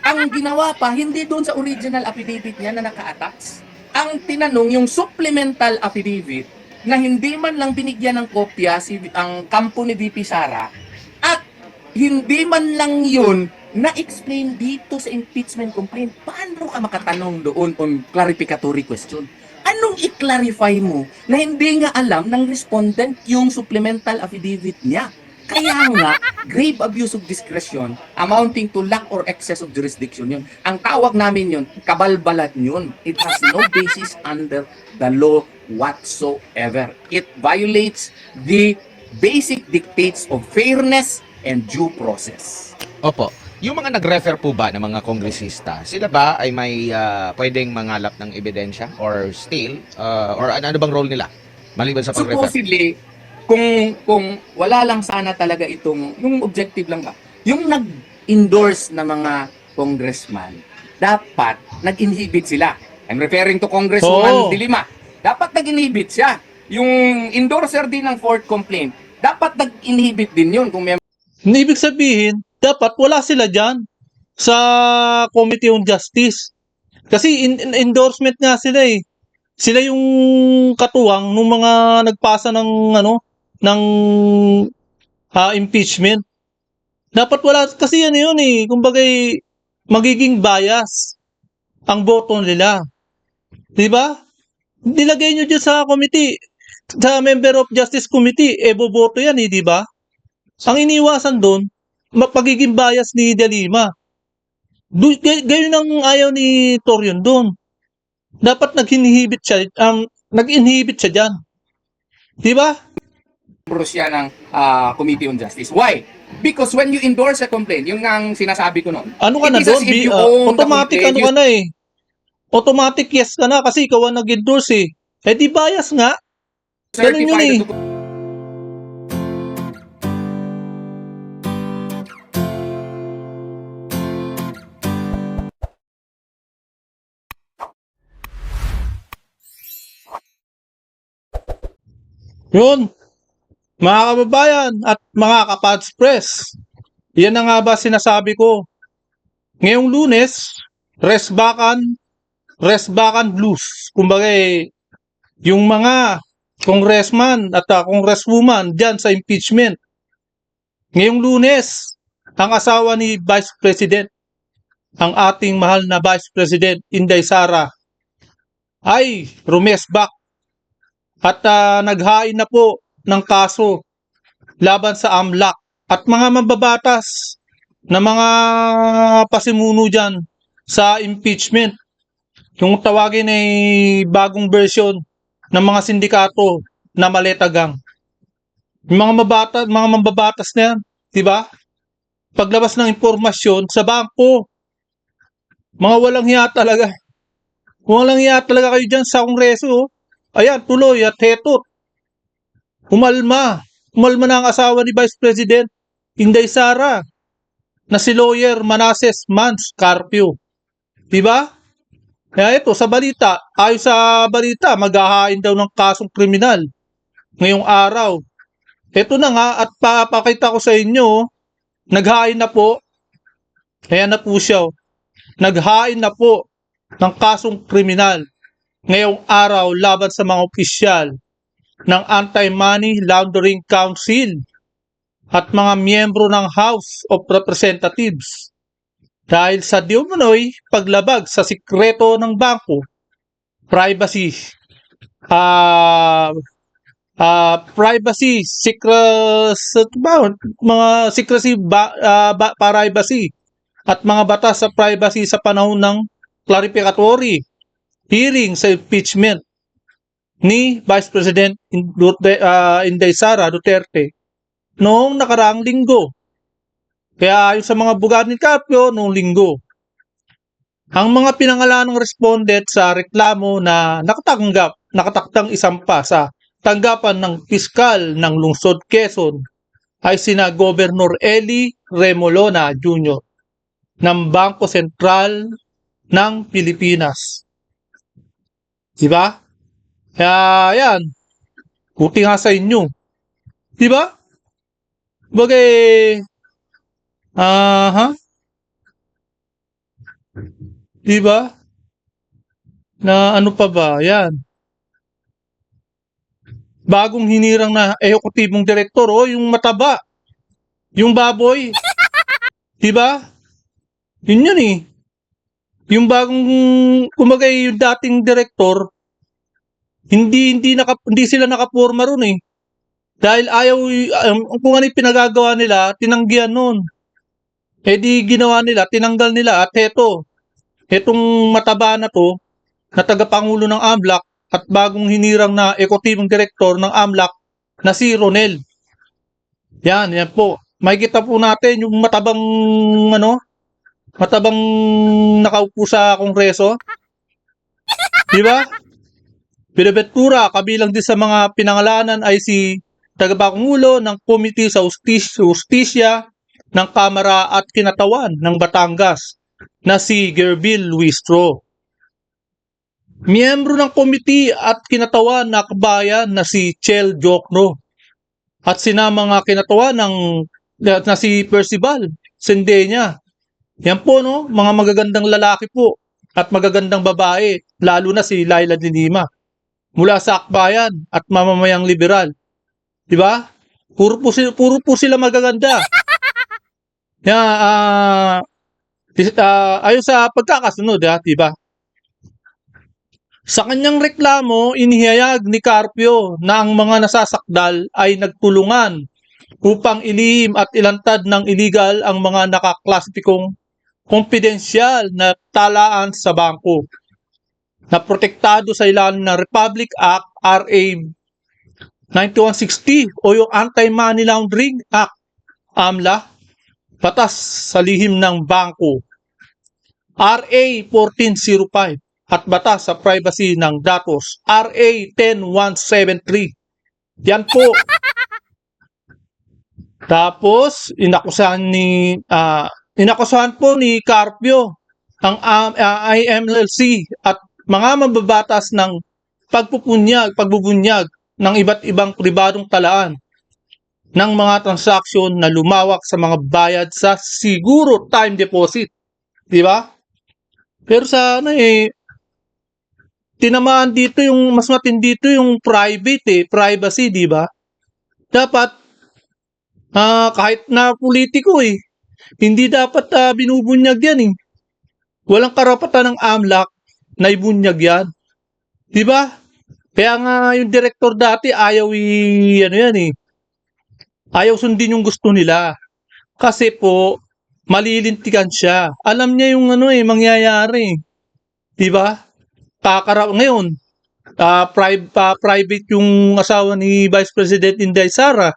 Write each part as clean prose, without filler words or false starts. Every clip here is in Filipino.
Ang ginawa pa, hindi doon sa original affidavit niya na naka-attach. Ang tinanong, yung supplemental affidavit na hindi man lang binigyan ng kopya ang kampo ni VP Sara at hindi man lang yun na-explain dito sa impeachment complaint. Paano ka makatanong doon on clarificatory question? Anong i-clarify mo na hindi nga alam ng respondent yung supplemental affidavit niya? Kaya nga, grave abuse of discretion amounting to lack or excess of jurisdiction yun. Ang tawag namin yun, kabalbalan yun. It has no basis under the law whatsoever. It violates the basic dictates of fairness and due process. Opo. Yung mga nag-refer po ba ng mga kongresista, sila ba ay may pwedeng mangalap ng ebidensya or still or ano bang role nila maliban sa pag-refer? Supposedly, kung wala lang sana talaga itong, yung objective lang ba, yung nag-endorse na mga congressman, dapat nag-inhibit sila. I'm referring to Congresswoman De Lima. Dapat nag-inhibit siya. Yung endorser din ng fourth complaint, dapat nag-inhibit din yun kung may Ibig sabihin, dapat wala sila dyan sa Committee on Justice. Kasi endorsement nga sila eh. Sila yung katuwang ng mga nagpasa ng ng impeachment. Dapat wala kasi yan yun eh. Kumbaga magiging bias ang boto nila. 'Di ba? Nilagay nyo dyan sa committee, sa member of justice committee, boboto yan eh, 'di ba? Ang iniwasan doon, pagiging bias ni De Lima. Ganyan ang ayaw ni Torion doon. Dapat nag-inhibit siya dyan. Di ba? siya ng Committee on Justice. Why? Because when you endorse a complaint, yung ang sinasabi ko noon, Ano ka na it is as doon? if you own the Automatic complaint, ano ka na eh. Automatic yes ka na kasi ikaw ang nag-endorse eh. Eh di bias nga. Ganun yun certify eh. the Yun. Mga kababayan at mga kapads press. Yan na nga ba sinasabi ko. Ngayong Lunes, rest back blues. Kumbaga yung mga congressman at congresswoman dyan sa impeachment. Ngayong Lunes, ang asawa ni Vice President, ang ating mahal na Vice President Inday Sara, ay rumesbak at naghain na po ng kaso laban sa AMLAC at mga mababatas na mga pasimuno dyan sa impeachment. Yung tawagin ay bagong version ng mga sindikato na maletagang. Yung mga mababatas na yan, di ba? Paglabas ng impormasyon sa bangko, mga walang hiya talaga. Walang hiya talaga kayo dyan sa Kongreso. Oh. Ayan, tuloy at hetot. Umalma na ang asawa ni Vice President Inday Sara na si lawyer Manasseh Mans Carpio. Diba? Kaya ito, ayon sa balita, maghahain daw ng kasong kriminal ngayong araw. Ito na nga at papakita ko sa inyo, naghain na po, ayan na po siya, naghain na po ng kasong kriminal ngayong araw laban sa mga opisyal ng Anti-Money Laundering Council at mga miyembro ng House of Representatives dahil sa di umano'y paglabag sa sikreto ng bangko, privacy, privacy at mga batas sa privacy sa panahon ng clarificatory hearing sa impeachment ni Vice President Inday Sara Duterte noong nakaraang linggo. Kaya ayon sa mga bugad ni Carpio noong linggo, ang mga pinangalanang respondent sa reklamo na nakatakdang isampa sa tanggapan ng piskal ng lungsod Quezon ay sina Governor Eli Remolona Jr. ng Bangko Sentral ng Pilipinas. Diba? Kaya yan, buti nga sa inyo. Diba? Bagay, Di ba? Na ano pa ba? Yan. Bagong hinirang na ehekutibong direktor, oh, yung mataba, yung baboy. Di ba? Yun yun eh. Yung bagong, kumbaga yung dating direktor, hindi sila nakaporma ron eh. Dahil ayaw, kung ano yung pinagagawa nila, tinanggihan nun. Eh di ginawa nila, tinanggal nila at etong mataba na to, na tagapangulo ng AMLAC at bagong hinirang na ekotibong direktor ng AMLAC na si Ronel. Yan po. Makikita po natin yung matabang nakaupo sa kongreso. Di ba? Binabentura, kabilang din sa mga pinangalanan ay si tagapangulo ng Komite sa Ustisya ng Kamara at Kinatawan ng Batangas na si Gerbil Luistro. Miyembro ng komite at kinatawan na kabayan na si Chel Jokno at sina mga kinatawan na si Percival Sendenya. Yan po no, mga magagandang lalaki po at magagandang babae, lalo na si Laila de Lima mula sa akbayan at mamamayang liberal. 'Di ba? Puro po sila magaganda. Ayon sa pagkakasunod, 'di ba? Sa kanyang reklamo, inihayag ni Carpio na ang mga nasasakdal ay nagtulungan upang ilihim at ilantad ng illegal ang mga nakaklasipikong kompidensyal na talaan sa bangko na protektado sa ilalim ng Republic Act RA 9160 o yung Anti-Money Laundering Act AMLA, batas sa lihim ng bangko RA 1405 at batas sa privacy ng datos RA 10173. Yan po. Tapos inakusahan po ni Carpio ang IMLC at mga mababatas ng pagbubunyag ng iba't ibang pribadong talaan ng mga transaksyon na lumawak sa mga bayad sa siguro time deposit. Di ba? Pero sana tinamaan dito yung mas matindi dito yung privacy, di ba? Dapat kahit na politiko hindi dapat binubunyag yan eh. Walang karapatan ng AMLAC na ibunyag yan. Di ba? Kaya nga yung direktor dati ayaw ayaw sundin yung gusto nila. Kasi po malilintikan siya. Alam niya yung mangyayari. Di ba? Ngayon, private yung asawa ni Vice President Inday Sara.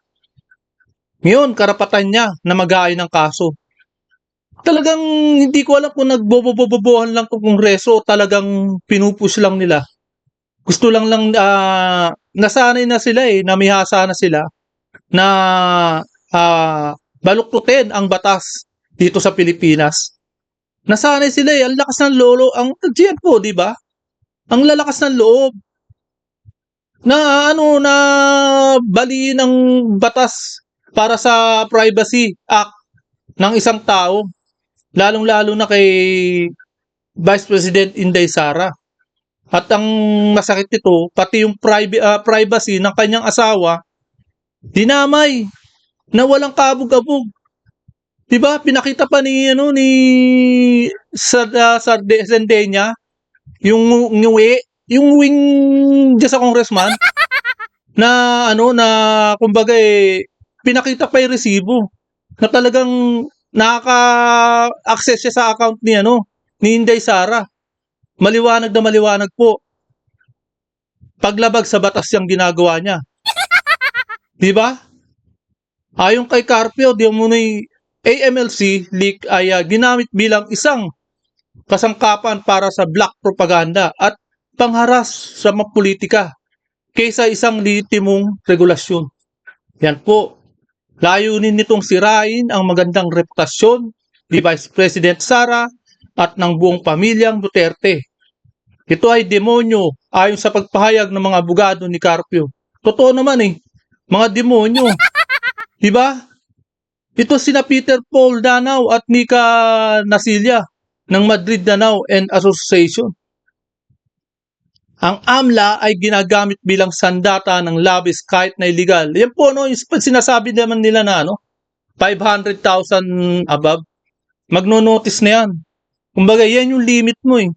Ngayon, karapatan niya na mag-aay ng kaso. Talagang hindi ko alam kung nagbobobobohan lang kung kongreso o talagang pinupush lang nila. Gusto lang nasanay na sila namihasa na sila na baluktutin ang batas dito sa Pilipinas. Nasanay sila ang lakas ng lolo, ang GM po, di ba? Ang lalakas ng loob na na baliin ang batas para sa Privacy Act ng isang tao, lalong-lalo na kay Vice President Inday Sara. At ang masakit nito, pati yung privacy ng kanyang asawa, dinamay na walang kabog-abog. 'Di ba? Pinakita pa ni Sardenya yung wing diyan sa congressman na kumbaga pinakita pa yung resibo na talagang nakaka-access siya sa account ni Inday Sara. Maliwanag na maliwanag po. Paglabag sa batas yung ginagawa niya. 'Di ba? Ayon kay Carpio, AMLC leak ay ginamit bilang isang kasangkapan para sa black propaganda at pangharas sa mga politika kaysa isang lehitimong regulasyon. Yan po. Layunin nitong sirain ang magandang reputasyon ni Vice President Sara at ng buong pamilyang Duterte. Ito ay demonyo ayon sa pagpahayag ng mga abogado ni Carpio. Totoo naman mga demonyo. Diba? Ito sina Peter Paul Danao at Nika Nasilla ng Madrid Danao and Association. Ang AMLA ay ginagamit bilang sandata ng labis kahit na illegal. Yan po, no, yung sinasabi naman nila na 500,000 above. Magno-notice na yan. Kumbaga, yan yung limit mo eh.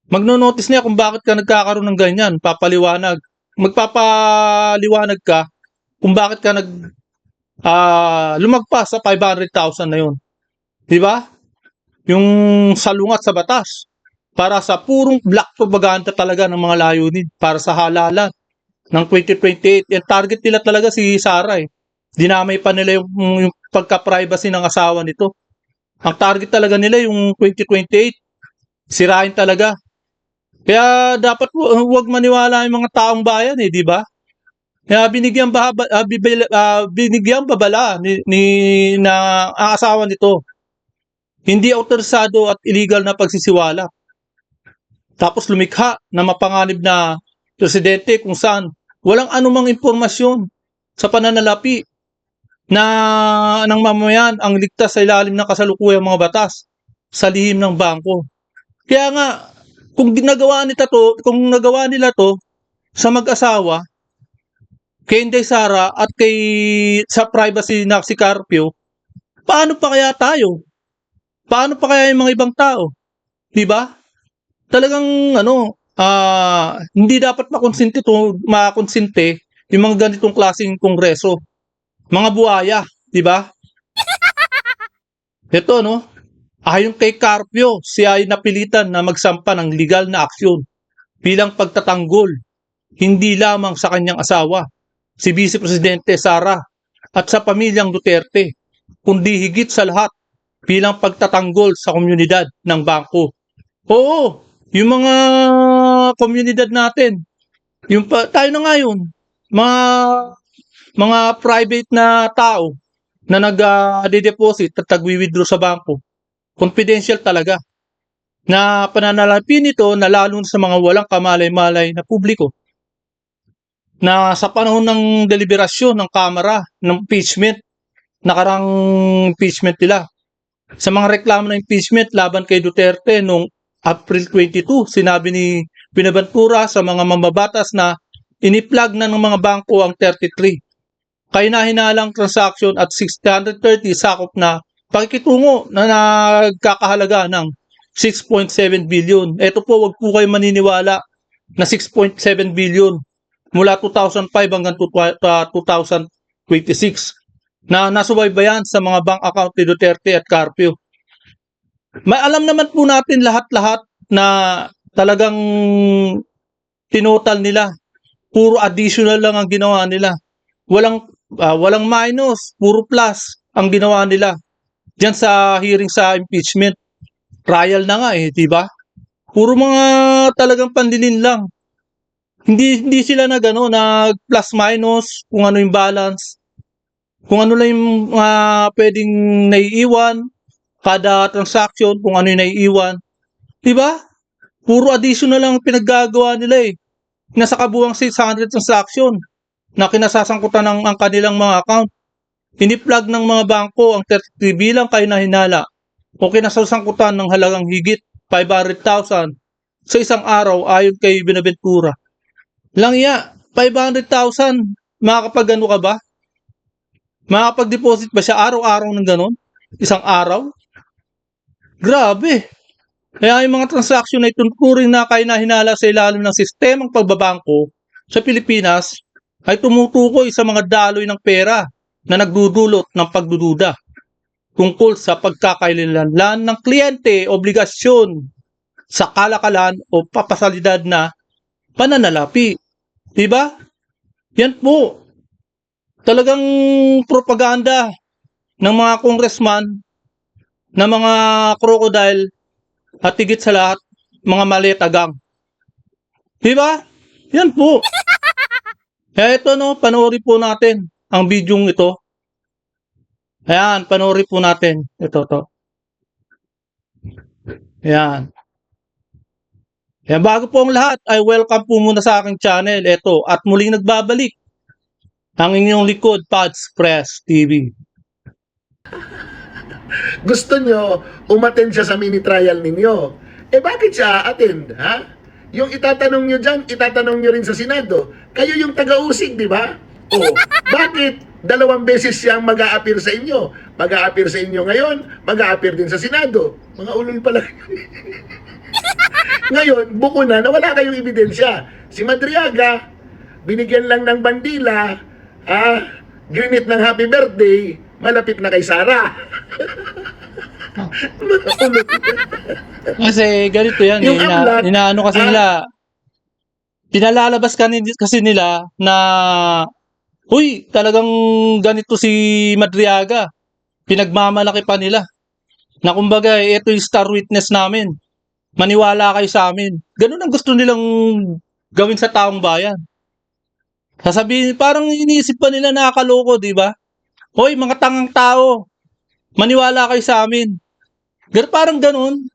Magno-notice na yan kung bakit ka nagkakaroon ng ganyan. Papaliwanag. Magpapaliwanag ka kung bakit ka lumagpas sa 500,000 na yun. Di ba? Yung salungat sa batas. Para sa purong black propaganda talaga ng mga layunin. Para sa halalan ng 2028. Yung target nila talaga si Sara eh. Dinamay pa nila yung pagka-privacy ng asawa nito. Ang target talaga nila yung 2028. Sirain talaga. Kaya dapat huwag maniwala yung mga taong bayan eh, di ba? Kaya binigyan babala na ang asawa nito. Hindi autorisado at illegal na pagsisiwala. Tapos lumikha na mapanganib na presidente kung saan walang anumang impormasyon sa pananalapi na ng mamayan ang ligtas sa ilalim ng kasalukuyang mga batas sa lihim ng bangko. Kaya nga, kung nagawa nila to sa mag-asawa, kay Inday Sara at sa privacy na si Carpio, paano pa kaya tayo? Paano pa kaya yung mga ibang tao? Di ba? Talagang hindi dapat makonsinte yung mga ganitong klaseng kongreso. Mga buhaya, di ba? Ito, ayon kay Carpio, siya ay napilitan na magsampa ng legal na aksyon bilang pagtatanggol, hindi lamang sa kanyang asawa, si Vice Presidente Sara, at sa pamilyang Duterte, kundi higit sa lahat bilang pagtatanggol sa komunidad ng bangko. Oo, yung mga komunidad natin, tayo na ngayon, mga private na tao na nag-deposit at tagwi-withdraw sa bangko. Confidential talaga. Na pananalapi nito na lalo sa mga walang kamalay-malay na publiko. Na sa panahon ng deliberasyon ng Kamara ng impeachment, nakarang impeachment nila. Sa mga reklamo ng impeachment laban kay Duterte noong April 22, sinabi ni Binaventura sa mga mambabatas na iniplag na ng mga bangko ang 33. Kahinahinalang transaksyon at 630 sakop na pakikitungo na nagkakahalaga ng 6.7 billion. Ito po, wag po kayo maniniwala na 6.7 billion mula 2005 hanggang 2026 na nasubaybayan sa mga bank account ni Duterte at Carpio. Alam naman po natin lahat-lahat na talagang tinotal nila. Puro additional lang ang ginawa nila. Walang minus, puro plus ang ginawa nila. Diyan sa hearing sa impeachment. Trial na nga eh, di ba? Puro mga talagang pandilin lang. Hindi sila na plus minus, kung ano yung balance. Kung ano lang yung pwedeng naiiwan, kada transaction, kung ano yung naiiwan. Diba? Puro additional lang pinaggagawa nila eh. Nasa kabuang 600 transaction na kinasasangkutan ng ang kanilang mga account. Ini-plug ng mga bangko ang 33 bilang kahinala o kinasasangkutan ng halagang higit 500,000 sa isang araw ayon kay Binaventura. Lang 500,000, makakapag-ano ka ba? Makakapag-deposit ba siya araw-araw ng ganon? Isang araw? Grabe. Kaya yung mga transaksyon ay tunuring na kainahinala sa ilalim ng sistemang pagbabangko sa Pilipinas ay tumutukoy sa mga daloy ng pera na nagdudulot ng pagdududa tungkol sa pagkakailanlan ng kliyente, obligasyon sa kalakalan o papasalidad na pananalapi. Diba? Yan po. Talagang propaganda ng mga congressman, ng mga crocodile, at higit sa lahat, mga maletagang. Diba? Yan po. Kaya ito panoorin po natin ang bidyong ito. Ayan, panoorin po natin. Ito. Ayan. Ayan, bago po ang lahat, ay welcome po muna sa aking channel. Ito, at muling nagbabalik ang inyong likod, Pads Press TV. Gusto nyo, umattend siya sa mini trial ninyo. Eh bakit siya attend, ha? Yung itatanong nyo dyan, itatanong nyo rin sa Senado. Kayo yung taga-usig, di ba? O, bakit 2 beses siyang mag-a-appear sa inyo? Mag-a-appear sa inyo ngayon, mag-a-appear din sa Senado. Mga ulol pala. Ngayon, buko na wala kayong ebidensya. Si Madriaga, binigyan lang ng bandila, grinit ng happy birthday, malapit na kay Sara. Kasi ganito yan, Yung amlat, inaano kasi nila, pinalalabas kasi nila na, uy, talagang ganito si Madriaga. Pinagmamalaki pa nila. Na kumbaga, ito yung star witness namin. Maniwala kayo sa amin. Ganun ang gusto nilang gawin sa taong bayan. Sasabihin, parang iniisip pa nila nakakaloko, di ba? Hoy, mga tangang tao, maniwala kayo sa amin. Parang ganun.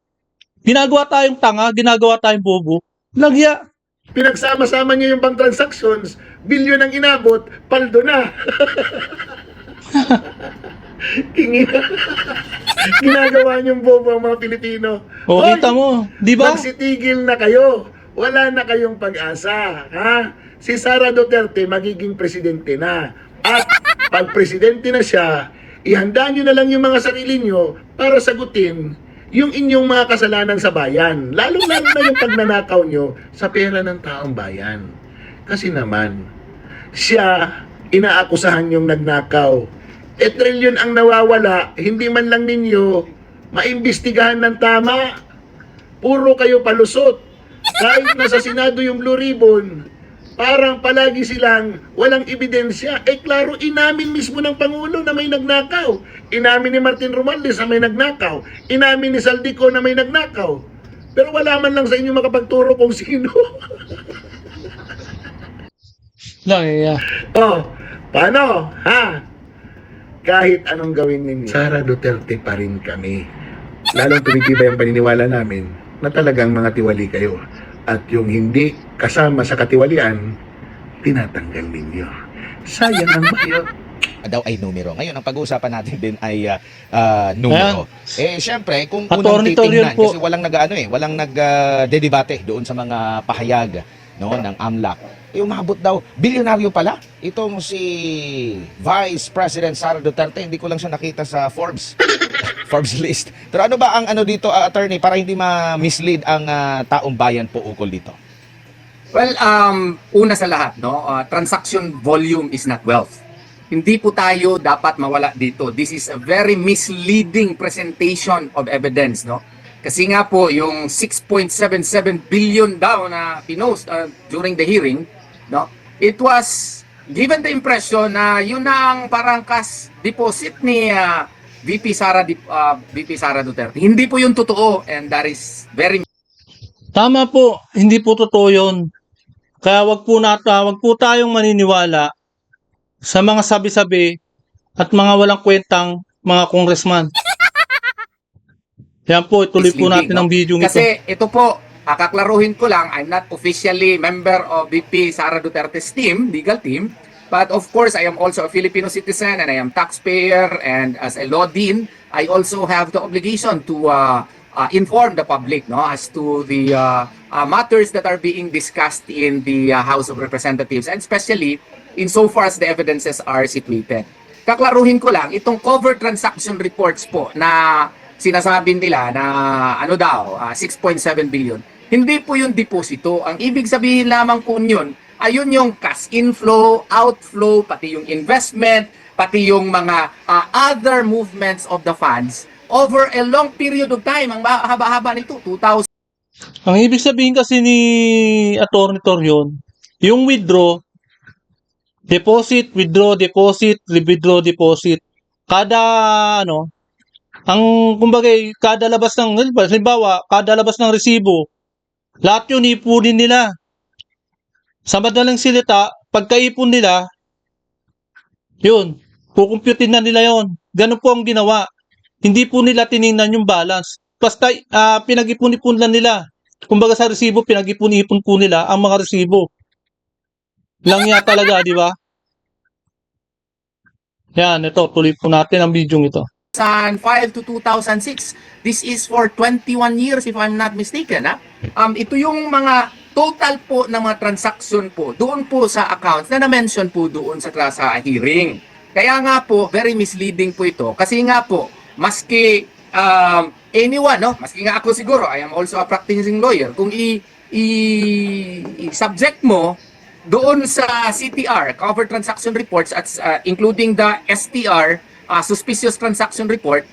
Ginagawa tayong tanga, ginagawa tayong bobo. Lagya. pinagsama-sama niyo yung bank transactions, bilyon ang inabot, paldo na. Ginagawa niyong bobo ang mga Pilipino. O, Hoy, kita mo, di ba? magsitigil na kayo. Wala na kayong pag-asa. Ha? Si Sara Duterte magiging presidente na. At pag presidente na siya, ihanda nyo na lang yung mga sarili nyo para sagutin yung inyong mga kasalanan sa bayan. Lalo-lalo na yung pagnanakaw nyo sa pera ng taong bayan. Kasi naman, siya inaakusahan yung nagnakaw. Trilyon ang nawawala, hindi man lang ninyo maimbestigahan ng tama. Puro kayo palusot. Kahit nasa Senado yung Blue Ribbon, parang palagi silang walang ebidensya. Klaro, inamin mismo ng Pangulo na may nagnakaw. Inamin ni Martin Romualdez na may nagnakaw. Inamin ni Saldico na may nagnakaw. Pero wala man lang sa inyo makapagturo kung sino. Oh, paano? Ha? Kahit anong gawin ninyo, Sara Duterte pa rin kami. Lalong tumitibay ang paniniwala namin na talagang mga tiwali kayo. At yung hindi kasama sa katiwalian, tinatanggal ninyo. Sayang ang bayo. Daw ay numero. Ngayon, ang pag-uusapan natin din ay numero. Syempre, kung unang Attorney-torian titingnan, po. kasi walang nagdedebate doon sa mga pahayag no, ng AMLAC. Umabot daw, bilyonaryo pala. Itong si Vice President Sara Duterte, hindi ko lang siya nakita sa Forbes list. Pero ano ba ang ano dito, attorney, para hindi ma-mislead ang taong bayan po ukol dito? Well, una sa lahat, no, transaction volume is not wealth. Hindi po tayo dapat mawala dito. This is a very misleading presentation of evidence, no? Kasi nga po, yung 6.77 billion daw na pinost during the hearing, no? It was given the impression na yun ang parang cash deposit ni VP Sara Duterte. Hindi po yun totoo, and that is very Tama po, hindi po totoo yun. Kaya wag po tayong maniniwala sa mga sabi-sabi at mga walang kwentang mga congressman. Yan po, ituloy po misleading, natin ang video ito. Kasi ito po, kaklaruhin ko lang, I'm not officially member of VP Sara Duterte's team, legal team, but of course, I am also a Filipino citizen and I am taxpayer, and as a law dean, I also have the obligation to inform the public, no, as to the matters that are being discussed in the House of Representatives, and especially insofar as the evidences are situated. Kaklaruhin ko lang, itong cover transaction reports po na sinasabi nila na ano daw, 6.7 billion. Hindi po yung deposito. Ang ibig sabihin lamang po yun, ayun yung cash inflow, outflow, pati yung investment, pati yung mga other movements of the funds over a long period of time. Ang haba-haba nito, 2000. Ang ibig sabihin kasi ni Atty. Torion, yung withdraw, deposit, withdraw, deposit, withdraw, deposit. Kada ano, ang kumbaga kada labas ng halimbawa, kada labas ng resibo, lahat yun ipunin nila. Sa madaling salita, pagkaipon nila, yun, kukumputin na nila yun. Ganun po ang ginawa. Hindi po nila tiningnan yung balance. Basta pinag-ipon-ipon lang nila. Kumbaga sa resibo, pinag-ipon-ipon po nila ang mga resibo. Lang yan talaga, di ba? Yan, ito, tuloy po natin ang video ito. 2005 to 2006. This is for 21 years if I'm not mistaken. Ito yung mga total po ng mga transaction po doon po sa accounts na na-mention po doon sa hearing. Kaya nga po, very misleading po ito. Kasi nga po, maski anyone, no? Maski nga ako siguro, I am also a practicing lawyer, kung i-subject mo doon sa CTR, Covered Transaction Reports, at including the STR, Suspicious Transaction Report,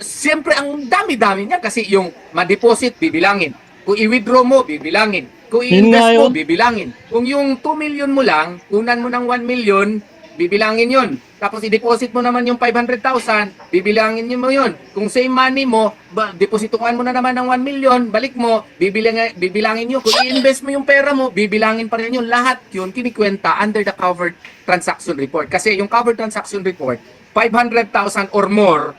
siyempre ang dami-dami niya kasi yung ma-deposit, bibilangin. Kung i-withdraw mo, bibilangin. Kung i-invest mo, bibilangin. Kung yung 2 million mo lang, kunan mo ng 1 million, bibilangin yon. Tapos i-deposit mo naman yung 500,000, bibilangin mo yon. Kung same money mo, deposituhan mo na naman ng 1 million, balik mo, bibilangin nyo. Kung i-invest mo yung pera mo, bibilangin pa rin yun. Lahat yun kinikwenta under the Covered Transaction Report. Kasi yung Covered Transaction Report, 500,000 or more,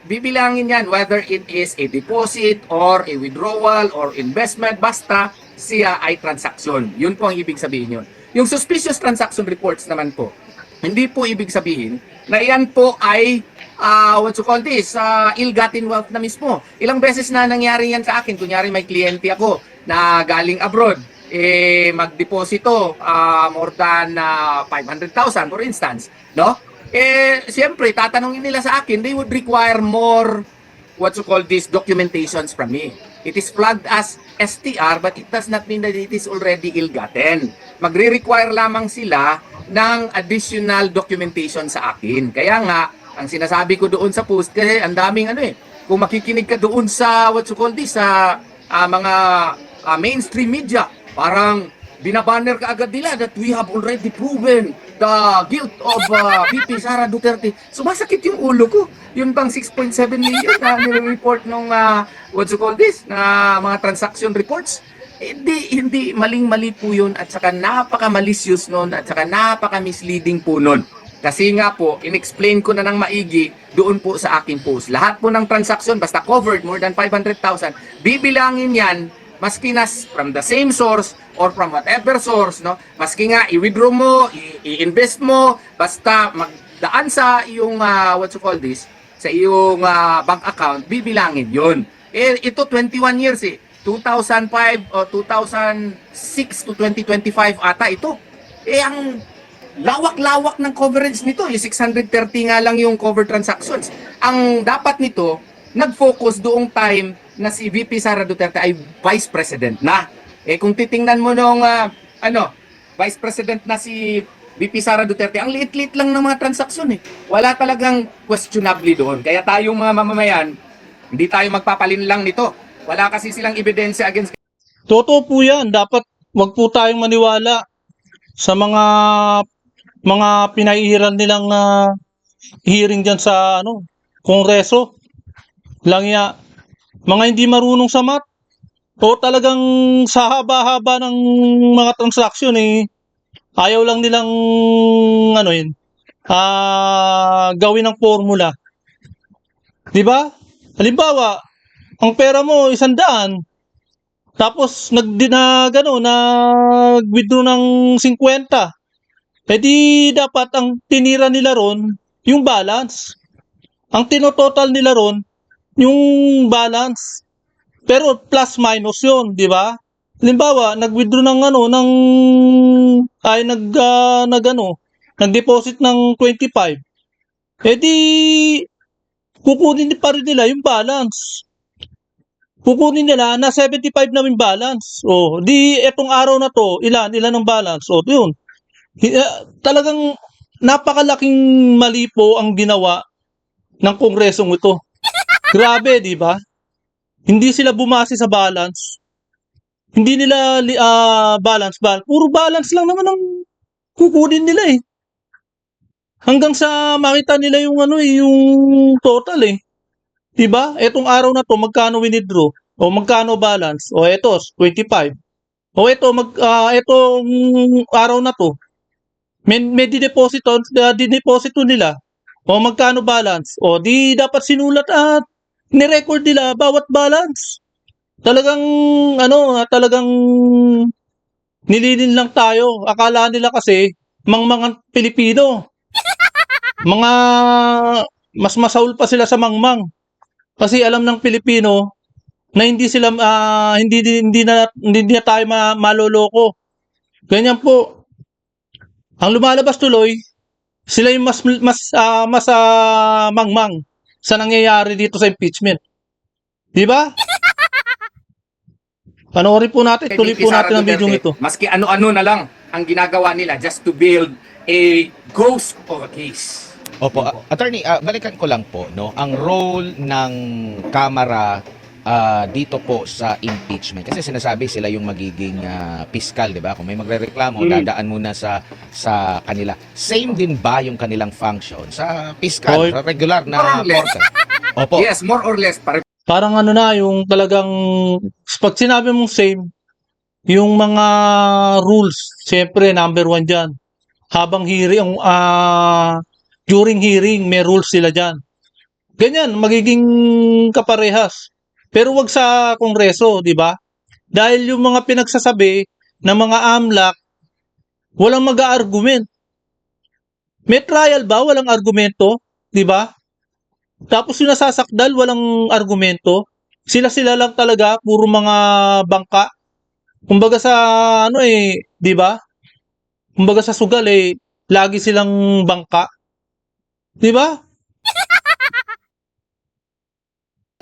bibilangin yan whether it is a deposit or a withdrawal or investment, basta siya ay transaction. Yun po ang ibig sabihin yun. Yung suspicious transaction reports naman po, hindi po ibig sabihin na yan po ay ill-gotten wealth na mismo. Ilang beses na nangyari yan sa akin. Kunyari may kliyente ako na galing abroad, magdeposito more than 500,000 for instance, no? Siyempre, tatanungin nila sa akin, they would require more documentations from me. It is flagged as STR, but it does not mean that it is already ill-gotten. Magre-require lamang sila ng additional documentation sa akin. Kaya nga, ang sinasabi ko doon sa post, kasi ang daming kung makikinig ka doon sa sa mga mainstream media, parang binabanner ka agad nila that we have already proven the guilt of VP Sara Duterte. Sumasakit yung ulo ko. Yun bang 6.7 million na nire-report nung na mga transaction reports? Hindi maling-mali po yun at saka napaka-malicious nun at saka napaka-misleading po nun. Kasi nga po, in-explain ko na ng maigi doon po sa aking post. Lahat po ng transaction, basta covered more than 500,000, bibilangin yan maski na from the same source or from whatever source, no? Maski nga i-withdraw mo, i-invest mo, basta magdaan sa iyong sa iyong bank account, bibilangin 'yon. Ito 21 years 2005 o 2006 to 2025 ata ito. Ang lawak-lawak ng coverage nito, 630 nga lang yung cover transactions. Ang dapat nito, nag-focus doong time na si VP Sara Duterte ay Vice President na. Kung titingnan mo nung Vice President na si VP Sara Duterte, ang liit-liit lang ng mga transaksyon Wala talagang questionably doon. Kaya tayong mga mamamayan, hindi tayo magpapalin lang nito. Wala kasi silang ebidensya against. Totoo po yan. Dapat wag po tayong maniwala sa mga pinahihiran nilang hearing dyan sa Kongreso. Lang mga hindi marunong sa math o talagang sa haba-haba ng mga transaksyon ayaw lang nilang gawin ng formula. 'Di ba? Halimbawa, ang pera mo 100, tapos nag-withdraw ng 50. Di dapat ang tinira nila ron yung balance. Ang tinototal nila ron yung balance. Pero plus minus 'yon, 'di ba? Halimbawa, nag-withdraw nag-deposit ng 25. Di kukunin pa rin nila yung balance. Kukunin nila na 75 na yung balance. Di etong araw na to, ilan ang balance. 'yun. Talagang napakalaking mali po ang ginawa ng kongresong ito. Grabe, di ba? Hindi sila bumase sa balance. Hindi nila balance. Puro balance lang naman ang kukunin nila Hanggang sa makita nila yung yung total Di ba? Etong araw na to, magkano withdraw? O magkano balance? O eto, 25. O etong araw na to, may dineposito nila. O magkano balance? O di dapat sinulat at ni-record nila bawat balance. Talagang talagang nililin lang tayo. Akala nila kasi mga Pilipino. Mga mas masaul pa sila sa mangmang. Kasi alam ng Pilipino na hindi sila hindi na tayo maloloko. Ganyan po. Ang lumalabas tuloy, sila yung mas mangmang sa nangyayari dito sa impeachment. 'Di ba? Panoorin po natin, Kay tuloy VP po Sara natin ang video Duterte, ito. maski ano-ano na lang ang ginagawa nila just to build a ghost of a case. Opo, attorney, balikan ko lang po, no, ang role ng Kamara dito po sa impeachment. Kasi sinasabi sila yung magiging piskal, di ba? Kung may magrereklamo, dadaan muna sa kanila. Same din ba yung kanilang function sa piskal, Oy. sa regular More na or less. korte? Opo. Yes, more or less. Parang ano na, yung talagang, pag sinabi mong same, yung mga rules, siyempre, number one dyan. Habang hearing, during hearing, may rules sila dyan. Ganyan, magiging kaparehas. Pero wag sa kongreso, di ba? Dahil yung mga pinagsasabi ng mga AMLAC, walang mag-argument. May trial ba? Walang argumento, di ba? Tapos yung nasasakdal, walang argumento. Sila-sila lang talaga, puro mga bangka. Kumbaga sa di ba? Kumbaga sa sugal lagi silang bangka. Di ba?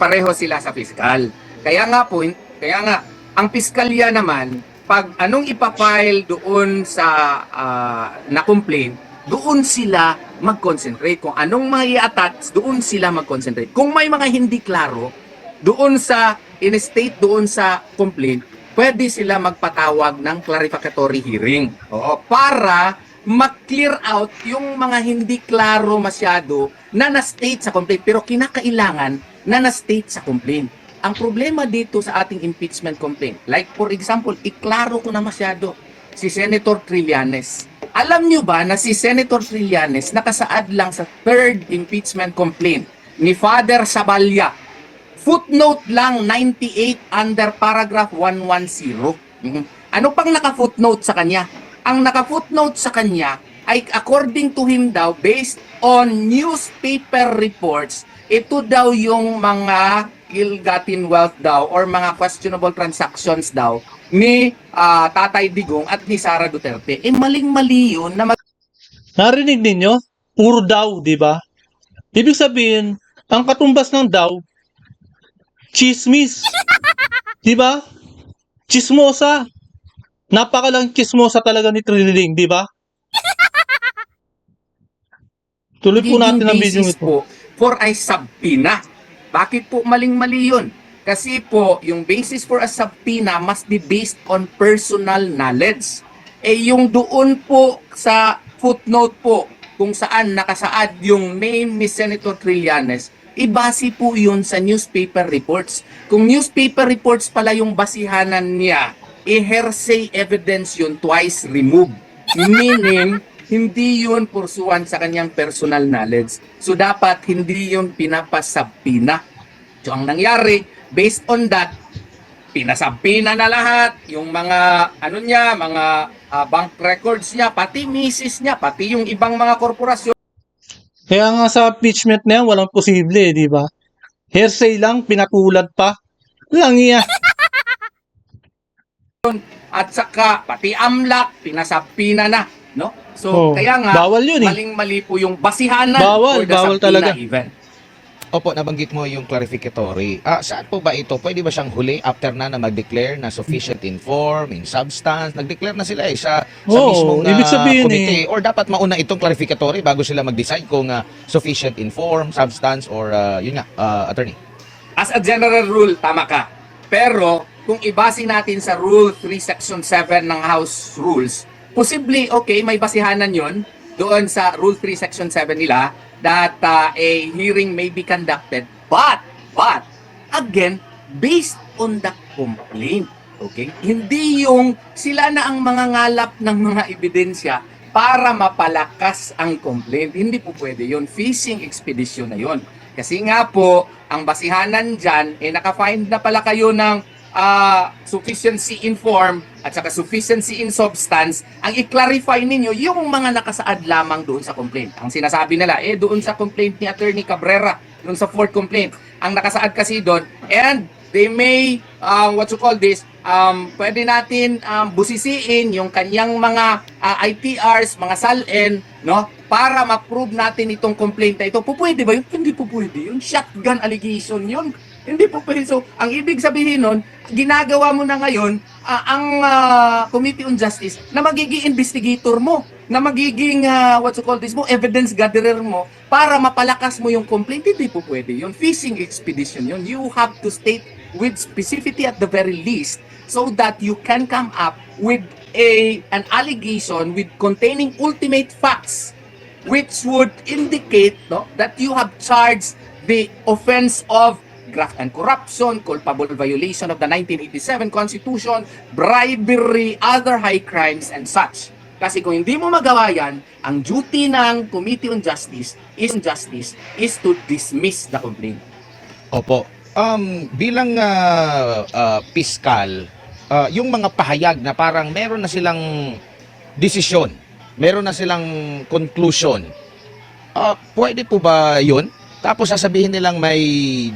Pareho sila sa piskal. Kaya nga, ang piskalya naman, pag anong ipafile doon sa na-complaint, doon sila mag-concentrate. Kung anong mga i-attach, doon sila mag-concentrate. Kung may mga hindi klaro, doon sa in-state, doon sa complaint, pwede sila magpatawag ng clarificatory hearing. Oo, para mag-clear out yung mga hindi klaro masyado na na-state sa complaint. Pero kinakailangan na na-state sa complaint. Ang problema dito sa ating impeachment complaint, like for example, iklaro ko na masyado si Senator Trillanes. Alam nyo ba na si Senator Trillanes nakasaad lang sa third impeachment complaint ni Father Sabalya? Footnote lang 98 under paragraph 110. Ano pang naka-footnote sa kanya? Ang naka-footnote sa kanya ay according to him daw, based on newspaper reports, ito daw yung mga ill-gotten wealth daw or mga questionable transactions daw ni Tatay Digong at ni Sara Duterte. Maling-mali yun na Narinig ninyo? Puro daw, di ba? Ibig sabihin, ang katumbas ng daw, chismis. Di ba? Chismosa. Napakalang chismosa talaga ni Trililing, di ba? Tuloy po natin ang video basis ito. po for a subpoena. Bakit po maling-mali yun? Kasi po, yung basis for a subpoena must be based on personal knowledge. Yung doon po sa footnote po, kung saan nakasaad yung name ni Senator Trillanes, ibase po yun sa newspaper reports. Kung newspaper reports pala yung basihanan niya, hearsay evidence yun twice removed. Meaning, hindi yun pursuant sa kanyang personal knowledge. So, dapat hindi yun pinapasabpina. So, ang nangyari, based on that, pinasabpina na lahat, yung mga, mga bank records niya, pati misis niya, pati yung ibang mga korporasyon. Kaya nga sa impeachment na yan, walang posible, di ba? Hearsay lang, pinatulad pa. Lang yan. At saka, pati AMLAC, pinasabpina na. No? So, kaya nga, bawal yun maling-mali po yung basihanan Bawal, for the bawal subpoena talaga. event. Opo, nabanggit mo yung clarificatory. Saan po ba ito? Pwede ba siyang huli after na mag-declare na sufficient in form, in substance? Nag-declare na sila sa mismong ibig sabihin committee. Or dapat mauna itong clarificatory bago sila mag-decide kung sufficient in form, substance, or yun nga, attorney. As a general rule, tama ka. Pero, kung ibase natin sa Rule 3 Section 7 ng House Rules, posible, okay, may basihanan yon doon sa Rule 3 Section 7 nila that a hearing may be conducted. But, again, based on the complaint. Okay? Hindi yung sila na ang mga ngalap ng mga ebidensya para mapalakas ang complaint. Hindi po pwede yun. Fishing expedition na yun. Kasi nga po, ang basihanan dyan, naka-find na pala kayo ng sufficiency in form at saka sufficiency in substance, ang i-clarify ninyo yung mga nakasaad lamang doon sa complaint. Ang sinasabi nila, doon sa complaint ni Attorney Cabrera, doon sa fourth complaint, ang nakasaad kasi doon, and they may, pwede natin busisiin yung kanyang mga ITRs, mga SALN, no? Para ma-prove natin itong complaint na ito. Pupwede ba yun? Hindi po pwede yun. Shotgun allegation yun. Hindi po pwede. So, ang ibig sabihin nun, ginagawa mo na ngayon ang Committee on Justice na magiging investigator mo, na magiging evidence gatherer mo para mapalakas mo yung complaint. Hindi po pwede yun. Fishing expedition yun. You have to state with specificity at the very least so that you can come up with an allegation with containing ultimate facts which would indicate, no, that you have charged the offense of graft and corruption, culpable violation of the 1987 Constitution, bribery, other high crimes, and such. Kasi kung hindi mo magawa yan, ang duty ng Committee on Justice is to dismiss the complaint. Opo. Bilang piskal, yung mga pahayag na parang meron na silang desisyon, meron na silang conclusion, pwede po ba yun? Tapos sasabihin nilang may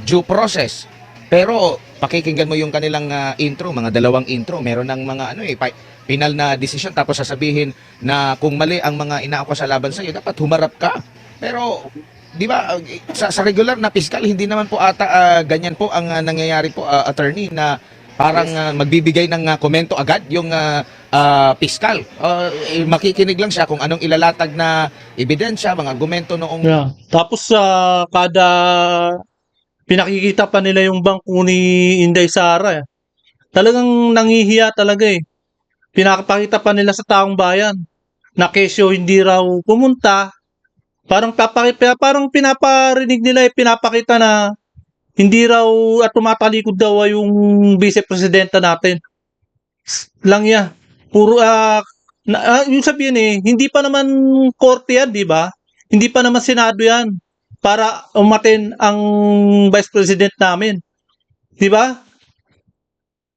due process. Pero pakikinggan mo yung kanilang intro, mga dalawang intro, meron ng mga final na decision, tapos sasabihin na kung mali ang mga inaakusa laban sa iyo, dapat humarap ka. Pero di ba sa regular na piskal hindi naman po ata ganyan po ang nangyayari po, attorney, na parang magbibigay ng komento agad yung piskal. Makikinig lang siya kung anong ilalatag na ebidensya, mga argumento noong Yeah. Tapos sa kada pinakikita pa nila yung bangko ni Inday Sara, talagang nangihiya talaga eh. Pinakapakita pa nila sa taong bayan na kesyo hindi raw pumunta. Parang pinaparinig nila, pinapakita na hindi raw at tumatalikod daw yung vice-presidenta natin. Lang yan. Puro yung sabihin hindi pa naman korte yan, di ba? Hindi pa naman senado yan para umaten ang vice president namin. Di ba?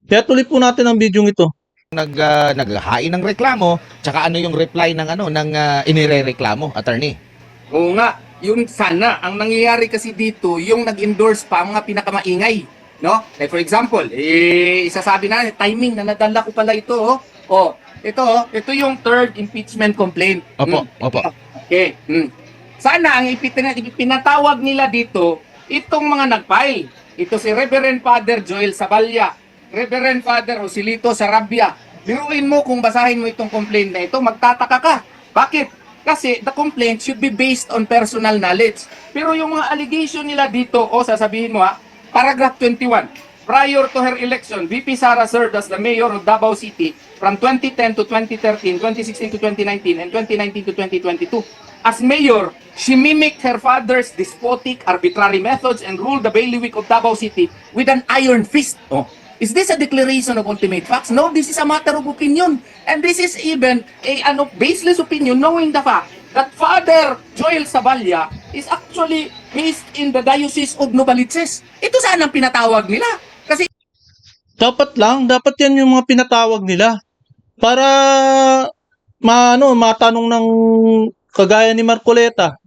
Kaya tuloy po natin ang video ito. naghahain ng reklamo, tsaka ano yung reply ng inirereklamo, attorney. Oo nga, yun sana. Ang nangyayari kasi dito, yung nag-endorse pa ang mga pinakamaingay. No? Like for example, isasabi na, timing, na nadala ko pala ito. Ito yung third impeachment complaint. Opo, opo. Okay. Sana ang pinatawag nila dito, itong mga nag-file. Ito si Reverend Father Joel Saballa, Reverend Father Joselito Sarabia. Biruin mo kung basahin mo itong complaint na ito, magtataka ka. Bakit? Kasi the complaint should be based on personal knowledge. Pero yung mga allegation nila dito, sasabihin mo paragraph 21. Prior to her election, VP Sara served as the mayor of Davao City from 2010 to 2013, 2016 to 2019, and 2019 to 2022. As mayor, she mimicked her father's despotic, arbitrary methods and ruled the bailiwick of Davao City with an iron fist. Is this a declaration of ultimate facts? No, this is a matter of opinion. And this is even a baseless opinion, knowing the fact that Father Joel Saballa is actually based in the Diocese of Novaliches. Ito sana ang pinatawag nila. Kasi Dapat yan yung mga pinatawag nila para matanong ng kagaya ni Marcoleta.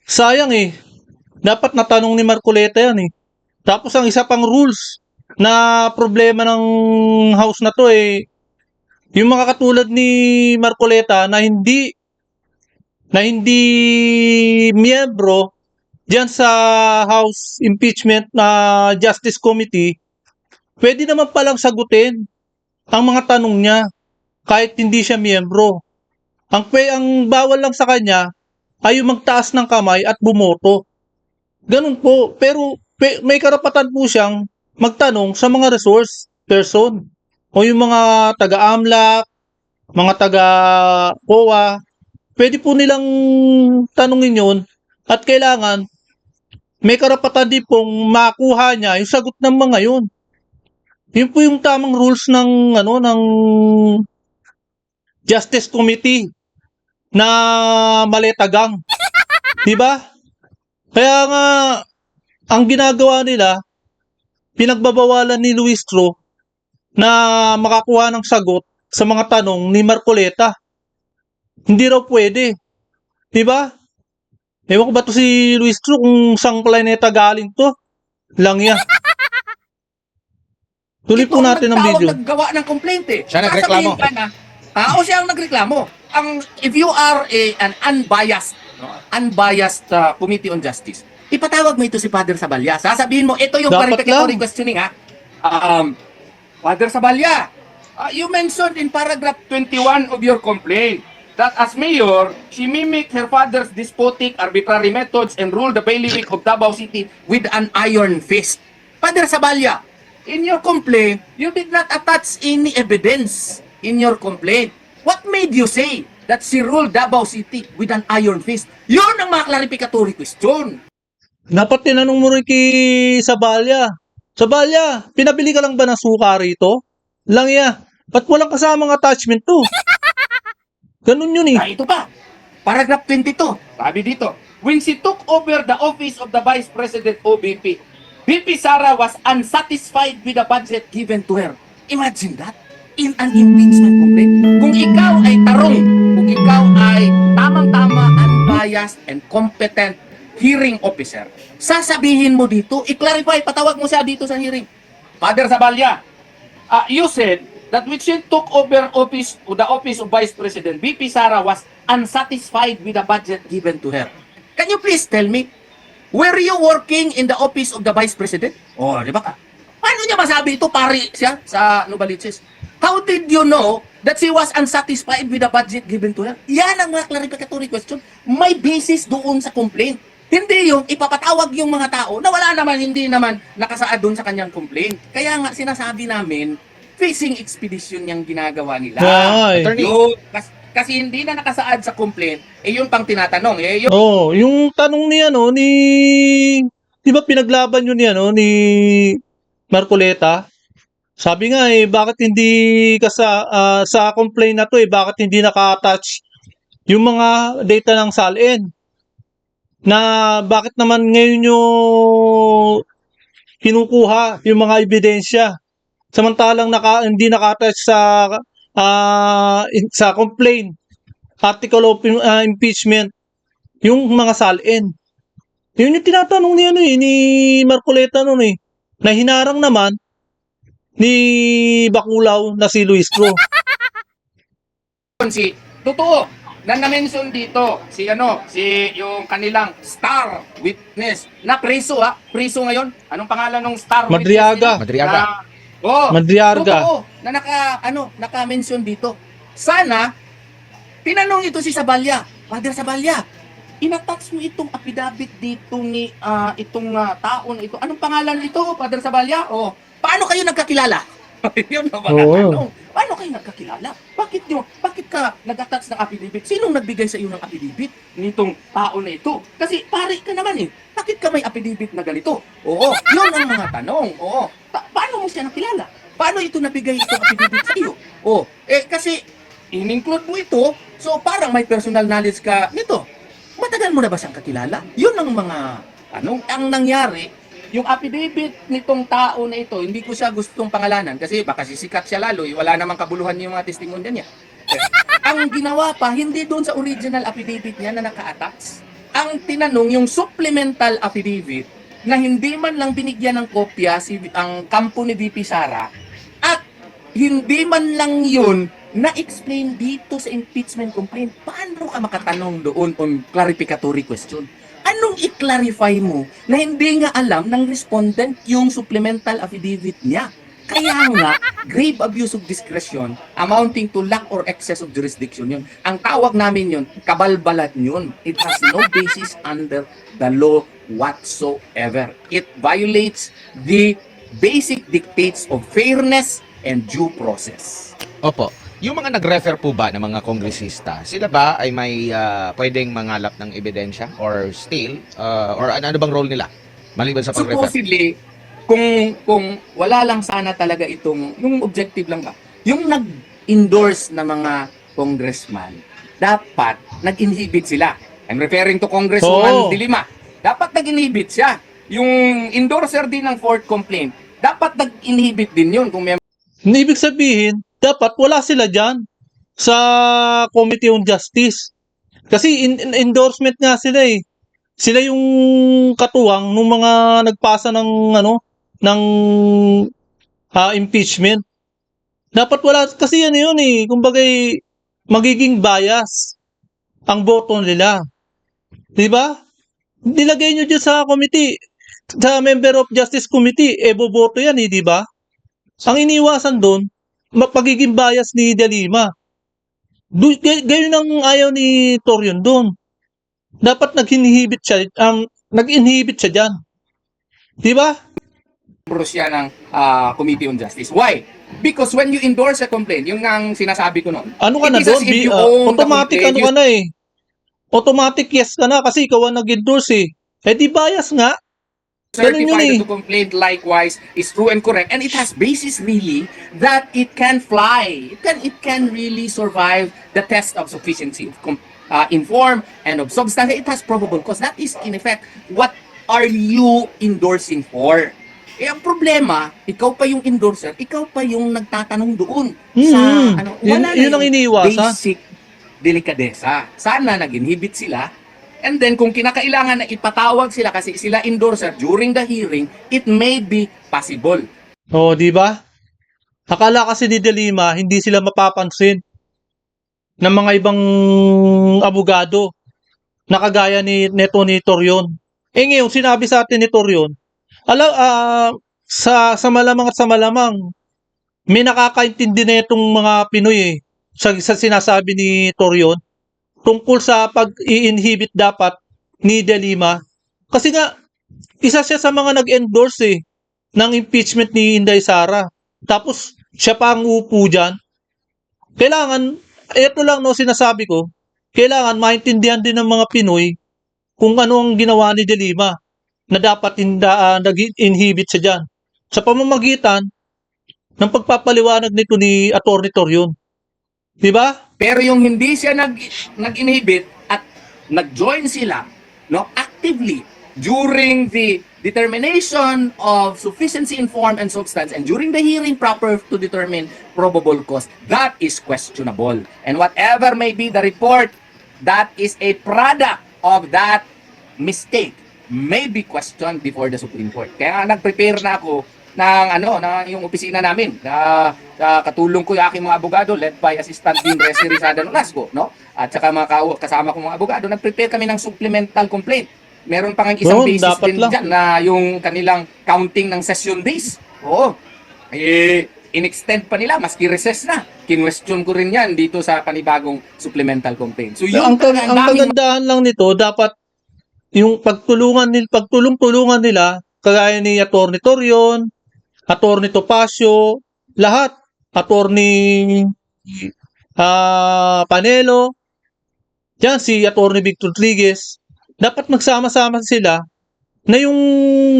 Sayang dapat natanong ni Marcoleta yan Tapos ang isa pang rules na problema ng house na to yung mga katulad ni Marcoleta na hindi miyembro diyan sa House Impeachment Justice Committee, pwede naman palang sagutin ang mga tanong niya kahit hindi siya miyembro. Ang bawal lang sa kanya ay yung magtaas ng kamay at bumoto. Ganun po. Pero may karapatan po siyang magtanong sa mga resource person o yung mga taga-AMLAC, mga taga-OWA. Pwede po nilang tanungin yun at kailangan may karapatan din pong makuha niya yung sagot ng mga yun. Yun po yung tamang rules ng Justice Committee na maletagang. Di ba? Kaya nga ang ginagawa nila, pinagbabawalan ni Luis Tro na makakuha ng sagot sa mga tanong ni Marcoleta. Hindi raw pwede. Diba? Ewan ko ba to si Luis Cruz kung sang planeta galing to? Langya. Tuloy po natin ang video. Naggawa ng complaint eh. Siya nagreklamo. Sasabihin ka na, o siya ang nagreklamo. If you are an unbiased, unbiased Committee on Justice, ipatawag mo ito si Father Sabalya. Sasabihin mo, ito yung Dapat clarificatory lang. questioning ha. Father Sabalya, you mentioned in paragraph 21 of your complaint that as mayor, she mimicked her father's despotic, arbitrary methods and ruled the bailiwick of Davao City with an iron fist. Father Sabalya, in your complaint, you did not attach any evidence in your complaint. What made you say that she ruled Davao City with an iron fist? Yun ang mga clarificatory question. Dapat tinanong mo rin kay Sabalya. Sabalya, pinabili ka lang ba ng suka rito? Langya. Ba't walang kasamang attachment to? Ganun yun eh. Ito pa, paragraph 22, sabi dito, when she took over the office of the Vice President OBP, VP Sara was unsatisfied with the budget given to her. Imagine that, in an impeachment complaint. Kung ikaw ay tarong, kung ikaw ay tamang-tama, unbiased, and competent hearing officer, sasabihin mo dito, i-clarify, patawag mo siya dito sa hearing. Father Sabalya, you said that when she took over the office of Vice President, VP Sara was unsatisfied with the budget given to her. Can you please tell me, were you working in the office of the Vice President? Oh, di ba ka? Paano niya masabi ito? Pari siya sa Novaliches. How did you know that she was unsatisfied with the budget given to her? Yan ang mga clarificatory question. May basis doon sa complaint. Hindi yung ipapatawag yung mga tao na wala naman, hindi naman nakasaad doon sa kanyang complaint. Kaya nga sinasabi namin, fishing expedition yung ginagawa nila. Ay. Attorney. Kasi hindi na nakasaad sa complaint, yung pang tinatanong. Yung Oh, yung tanong niya no ni 'di ba pinaglaban yun niya no ni Marcoleta? Sabi nga bakit hindi ka sa complaint na to bakit hindi naka-attach yung mga data ng SALN? Na bakit naman ngayon yung kinukuha yung mga ebidensya? Samantalang hindi naka-attach sa complaint, article of impeachment, yung mga SALN. Yun yung tinatanong niya ni Marcoleta noon na hinarang naman ni Baculaw na si Luis Cruz. totoo na na-mention dito si yung kanilang star witness na preso preso ngayon. Anong pangalan ng star Madriaga. witness? Madriaga. Madriaga. Totoo na naka-mention dito. Sana tinanong ito si Sabalya, Father Sabalya, inattach mo itong affidavit dito ni itong tao na ito. Anong pangalan nito, Father Sabalya? Paano kayo nagkakilala? Yun ang mga tanong. Paano kayo nagkakilala? Bakit ka nag-attach ng affidavit? Sinong nagbigay sa iyo ng affidavit nitong tao na ito? Kasi pare ka naman Bakit ka may affidavit na ganito? Yun ang mga tanong. Paano mo siya nakilala? Paano ito nabigay itong affidavit sa iyo? Kasi in-include mo ito, so parang may personal knowledge ka nito. Matagal mo na ba siyang kakilala? Yun ang mga ang nangyari. Yung affidavit nitong tao na ito, hindi ko siya gustong pangalanan kasi baka sisikat siya lalo, wala namang kabuluhan yung mga testimonya niya. Ang ginawa pa, hindi doon sa original affidavit niya na naka-attach. Ang tinanong, yung supplemental affidavit na hindi man lang binigyan ng kopya ang kampo ni VP Sara at hindi man lang yun na-explain dito sa impeachment complaint. Paano ka makatanong doon on clarificatory question? Anong i-clarify mo na hindi nga alam ng respondent yung supplemental affidavit niya? Kaya nga, grave abuse of discretion amounting to lack or excess of jurisdiction yun. Ang tawag namin yun, kabalbalan yun. It has no basis under the law whatsoever. It violates the basic dictates of fairness and due process. Opo. Yung mga nag-refer po ba ng mga kongresista, sila ba ay may pwedeng mangalap ng ebidensya or still or ano bang role nila maliban sa pag-refer? Supposedly, kung wala lang sana talaga yung objective lang ba, yung nag-endorse na mga congressman, dapat nag-inhibit sila. I'm referring to Congresswoman De Lima. Dapat nag-inhibit siya. Yung endorser din ng fourth complaint, dapat nag-inhibit din yun kung may Ibig sabihin, dapat wala sila dyan sa Committee on Justice. Kasi endorsement nga sila eh. Sila yung katuwang nung mga nagpasa ng ng impeachment. Dapat wala kasi yan yun eh. Kumbaga magiging bias ang boto nila. 'Di ba? Nilagay nyo dyan sa committee, sa member of justice committee, boboto yan eh, 'di ba? Ang iniwasan doon, pagiging bias ni De Lima. Gayon ang ayaw ni Torion doon. Dapat nag-inhibit siya diyan. 'Di ba? membro siya ng Committee on Justice. Why? Because when you endorse a complaint, yung ang sinasabi ko noon, Ano ka it na is as doon? if you own the Automatic complaint, ano ka na eh. Automatic yes ka na kasi ikaw ang nag-endorse eh. Di bias nga. Ganun yun certified eh. that the complaint likewise is true and correct, and it has basis really that it can fly. It can really survive the test of sufficiency of inform and of substance. It has probable cause. That is in effect what are you endorsing for? Ang problema, ikaw pa yung endorser, ikaw pa yung nagtatanong doon sa wala na Yun ang yung iniiwasan. basic delikadesa. Sana nag-inhibit sila. And then kung kinakailangan na ipatawag sila kasi sila endorser during the hearing, it may be possible. Di ba? Akala kasi ni De Lima, hindi sila mapapansin ng mga ibang abogado na kagaya ni Torion. Ngayon, sinabi sa atin ni Torion, sa malamang at sa malamang, may nakakaintindi na itong mga Pinoy eh, sa sinasabi ni Torion, tungkol sa pag-i-inhibit dapat ni De Lima. Kasi nga, isa siya sa mga nag-endorse eh, ng impeachment ni Inday Sara. Tapos, siya pa ang upo dyan. Kailangan, ito lang sinasabi ko, kailangan maintindihan din ng mga Pinoy kung ano ang ginawa ni De Lima na dapat nag-inhibit siya dyan. Sa pamamagitan ng pagpapaliwanag nito ni Atty. Torion. Di ba? Pero yung hindi siya nag-inhibit at nag-join sila actively during the determination of sufficiency in form and substance and during the hearing proper to determine probable cause, that is questionable. And whatever may be the report, that is a product of that mistake may be questioned before the Supreme Court. Kaya nag-prepare na ako ng yung opisina namin na katulong ko yung aking mga abogado led by Assistant Dean Resi Rizada Nolasco, at saka mga kasama kong mga abogado, nag-prepare kami ng supplemental complaint. Meron pa ng isang basis dapat din lang. dyan na yung kanilang counting ng session days. In-extend pa nila, maski recess na. Kinwestiyon ko rin yan dito sa panibagong supplemental complaint. So Ang kagandahan lang nito, dapat yung pagtulong-tulungan nila, kagaya ni Atty. Torion, Atty. Topacio, lahat, Atty. Panelo, yan si Atty. Victor Rodriguez, dapat magsama-sama sila na yung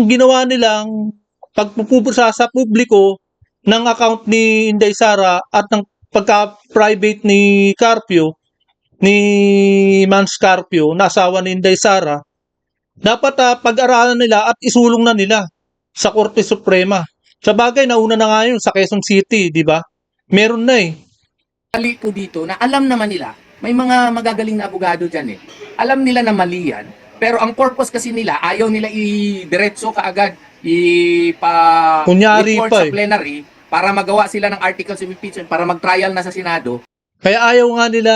ginawa nilang pagpupusa sa publiko ng account ni Inday Sara at ng pagka-private ni Carpio, ni Mans Carpio, na asawa ni Inday Sara, dapat pag-aralan nila at isulong na nila sa Korte Suprema. Sa bagay, nauna na nga yun sa Quezon City, di ba? Meron na eh. mali po dito na alam naman nila, may mga magagaling na abogado dyan eh. Alam nila na mali yan, pero ang purpose kasi nila, ayaw nila i-diretso kaagad, Kunyari report pa sa eh. plenary para magawa sila ng articles of impeachment, para mag-trial na sa Senado. Kaya ayaw nga nila,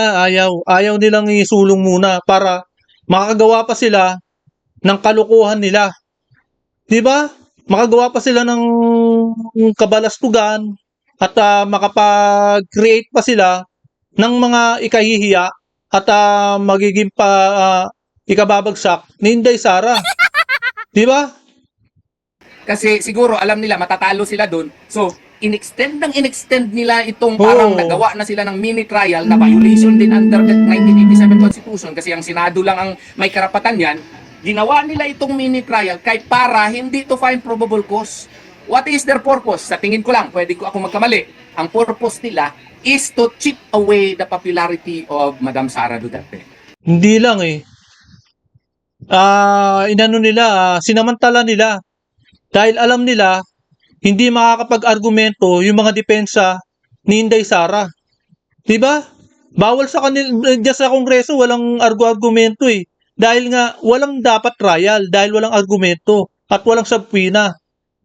ayaw nilang isulong muna para makagawa pa sila ng kalukuhan nila. Di ba? Makagawa pa sila ng kabalastugan at makapag-create pa sila ng mga ikahihiya at magiging ikababagsak ni Inday Sara. Di ba? Kasi siguro alam nila matatalo sila doon. So, in-extend nila itong parang nagawa na sila ng mini trial na violation din under the 1987 Constitution kasi ang Senado lang ang may karapatan yan. Ginawa nila itong mini trial kay para hindi to find probable cause. What is their purpose? Sa tingin ko lang, pwede ko ako magkamali. Ang purpose nila is to chip away the popularity of Madam Sara Duterte. Hindi lang eh. Sinamantala nila. Dahil alam nila hindi makakapag-argumento yung mga depensa ni Inday Sara. 'Di ba? Bawal sa kanila diyan sa Kongreso walang argumento eh. Dahil nga walang dapat trial dahil walang argumento at walang subpoena.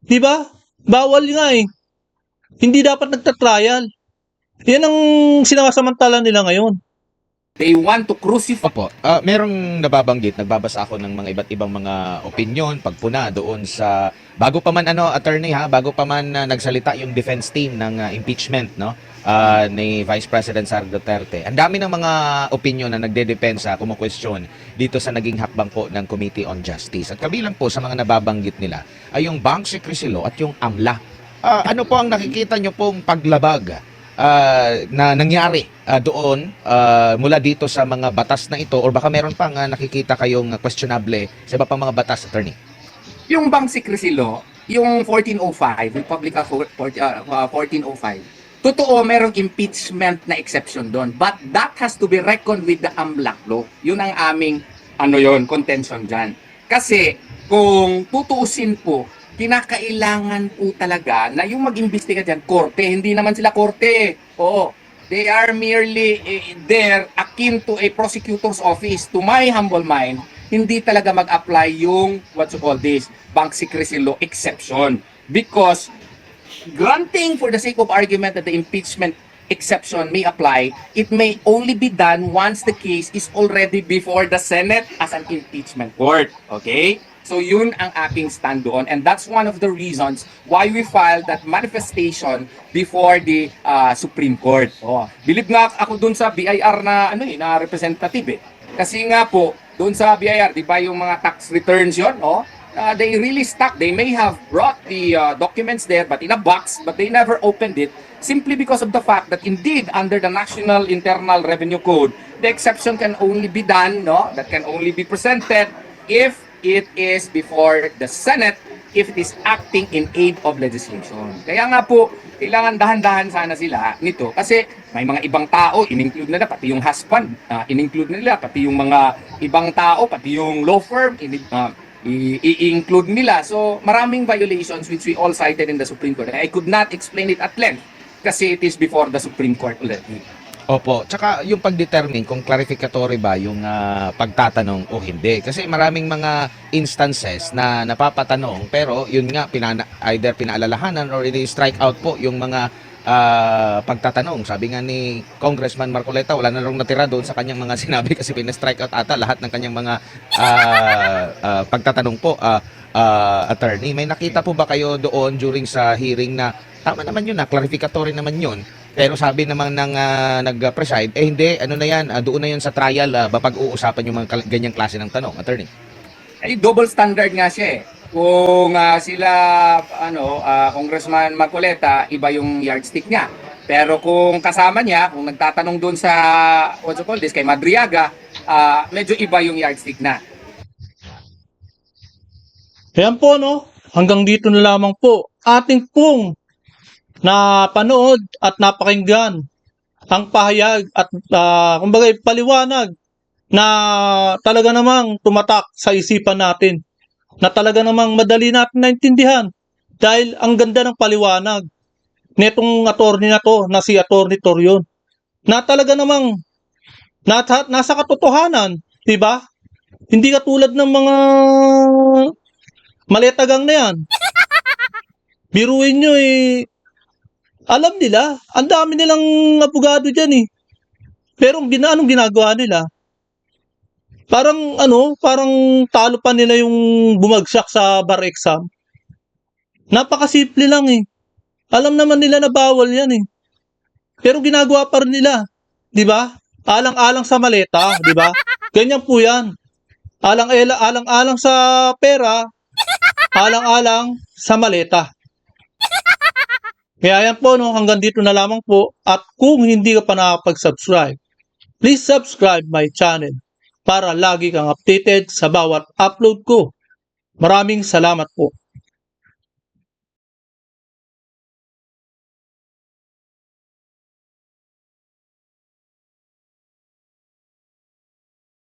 'Di ba? Bawal nga eh. Hindi dapat nagta-trial. Yan ang sinasamantala nila ngayon. They want to crucify Opo, merong nababanggit, nagbabasa ako ng mga iba't ibang mga opinion, pagpuna doon sa bago pa man attorney bago pa man nagsalita yung defense team ng impeachment ni Vice President Sara Duterte. Ang dami ng mga opinion na nagdedepensa, kumukwestiyon dito sa naging hakbang po ng Committee on Justice. At kabilang po sa mga nababanggit nila ay yung Bank Secrecy Law at yung AMLA. Ano po ang nakikita nyo pong paglabag na nangyari doon mula dito sa mga batas na ito, or baka meron pang nakikita kayong questionable sa iba pang mga batas, attorney? yung Bank Secrecy Law, yung 1405, Republic Act 1405. Totoo, merong impeachment na exception doon. But that has to be reckoned with the AMLAC law. Yun ang aming contention dyan. Kasi kung tutuusin po, kinakailangan po talaga na yung mag-imbestiga dyan, korte. Hindi naman sila korte. Oo. They are merely there akin to a prosecutor's office. To my humble mind, hindi talaga mag-apply yung what you call this, Bank Secrecy Law exception. Because granting for the sake of argument that the impeachment exception may apply, it may only be done once the case is already before the Senate as an impeachment court. Okay? So yun ang aking stand doon, and that's one of the reasons why we filed that manifestation before the Supreme Court. Bilib nga ako doon sa BIR na na representative eh. Kasi nga po doon sa BIR, di ba yung mga tax returns yon, they really stuck. They may have brought the documents there but in a box, but they never opened it simply because of the fact that indeed under the National Internal Revenue Code, the exception can only be done, that can only be presented if it is before the Senate, if it is acting in aid of legislation. Kaya nga po, kailangan dahan-dahan sana sila nito kasi may mga ibang tao, in-include nila, pati yung husband, in-include nila, pati yung mga ibang tao, pati yung law firm, i-include nila. So, maraming violations which we all cited in the Supreme Court. I could not explain it at length kasi it is before the Supreme Court already. Opo, tsaka yung pag-determine kung clarificatory ba yung pagtatanong o hindi. Kasi maraming mga instances na napapatanong pero yun nga either pinaalalahanan or i-strike out po yung mga pagtatanong. Sabi nga ni Congressman Marcoleta, wala na rin natira doon sa kanyang mga sinabi kasi pina-strike out ata lahat ng kanyang mga pagtatanong po. Attorney, may nakita po ba kayo doon during sa hearing na tama naman yun clarificatory naman yun? Pero sabi naman ng nag-preside, hindi, na yan, doon na yun sa trial, pag-uusapan yung mga ganyang klase ng tanong, attorney. Double standard nga siya eh. Kung sila, Congressman Marcoleta, iba yung yardstick niya. Pero kung kasama niya, kung nagtatanong doon sa, what you call this, kay Madriaga, medyo iba yung yardstick na. Ayan po, hanggang dito na lamang po ating pong napanood at napakinggan ang pahayag at kumbaga paliwanag na talaga namang tumatak sa isipan natin, na talaga namang madali natin naintindihan dahil ang ganda ng paliwanag netong attorney na to, na si Attorney Torion, na talaga namang nasa katotohanan, di ba? Hindi katulad ng mga maletagang na yan. Biruin nyo alam nila, ang dami nilang abogado dyan eh. Pero anong ginagawa nila? Parang talo pa nila yung bumagsak sa bar exam. Napakasimple lang eh. Alam naman nila na bawal yan eh. Pero ginagawa pa rin nila. 'Di ba? Alang-alang sa maleta, 'di ba? Ganyan po yan. Alang-alang sa pera, alang-alang sa maleta. Kaya yan po, hanggang dito na lamang po. At kung hindi ka pa nakapag-subscribe, please subscribe my channel para lagi kang updated sa bawat upload ko. Maraming salamat po.